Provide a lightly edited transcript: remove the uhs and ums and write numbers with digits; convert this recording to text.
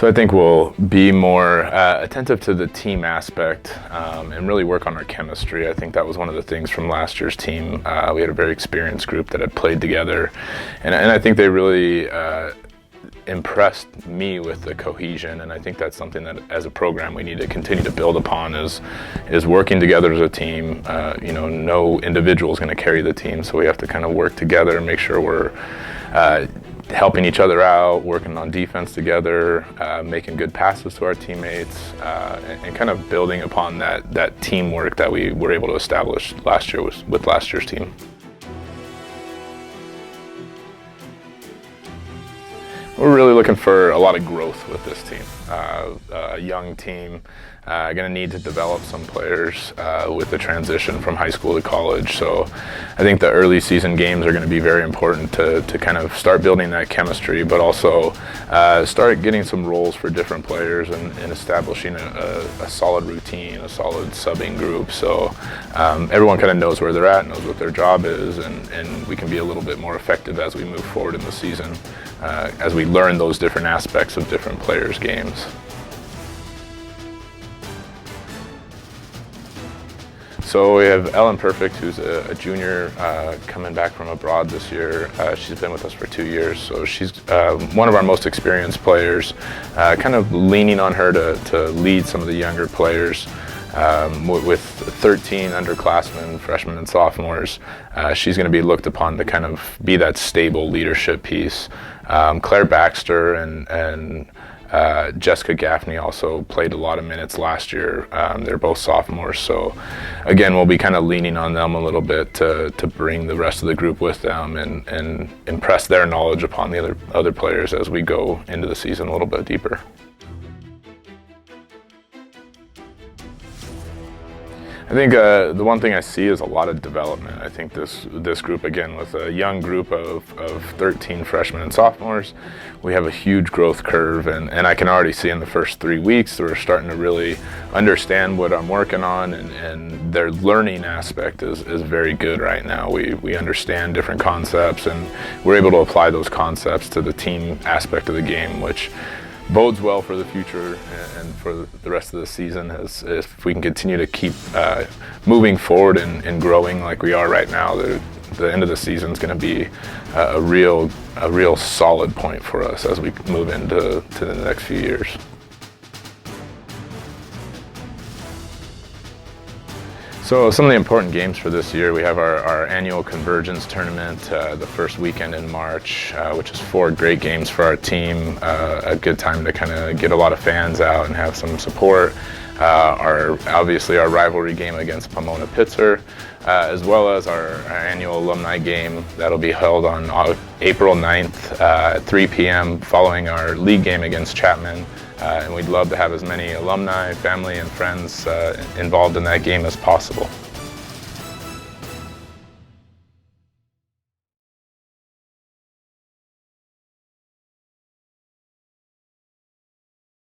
So I think we'll be more attentive to the team aspect and really work on our chemistry. I think that was one of the things from last year's team. We had a very experienced group that had played together, and I think they really impressed me with the cohesion, and I think that's something that as a program we need to continue to build upon is working together as a team. No individual is going to carry the team, so we have to kind of work together and make sure we're helping each other out, working on defense together, making good passes to our teammates, and kind of building upon that teamwork that we were able to establish last year with last year's team. We're really looking for a lot of growth with this team. A young team, going to need to develop some players with the transition from high school to college. So I think the early season games are going to be very important to kind of start building that chemistry, but also start getting some roles for different players and establishing a solid routine, a solid subbing group. So everyone kind of knows where they're at, knows what their job is, and we can be a little bit more effective as we move forward in the season, as we learn those different aspects of different players' games. So we have Ellen Perfect, who's a junior coming back from abroad this year. She's been with us for 2 years, so she's one of our most experienced players, kind of leaning on her to lead some of the younger players. With 13 underclassmen, freshmen and sophomores, she's going to be looked upon to kind of be that stable leadership piece. Claire Baxter and Jessica Gaffney also played a lot of minutes last year. They're both sophomores, so again, we'll be kind of leaning on them a little bit to bring the rest of the group with them and impress their knowledge upon the other players as we go into the season a little bit deeper. I think the one thing I see is a lot of development. I think this group, again, with a young group of 13 freshmen and sophomores, we have a huge growth curve, and I can already see in the first 3 weeks we're starting to really understand what I'm working on, and their learning aspect is very good right now. We understand different concepts, and we're able to apply those concepts to the team aspect of the game, which bodes well for the future and for the rest of the season, as if we can continue to keep moving forward and growing like we are right now. The end of the season is going to be a real solid point for us as we move into the next few years. So some of the important games for this year, we have our annual Convergence tournament the first weekend in March, which is 4 great games for our team, a good time to kind of get a lot of fans out and have some support. Obviously our rivalry game against Pomona-Pitzer, as well as our annual alumni game that'll be held on April 9th at 3 p.m. following our league game against Chapman. And we'd love to have as many alumni, family, and friends involved in that game as possible.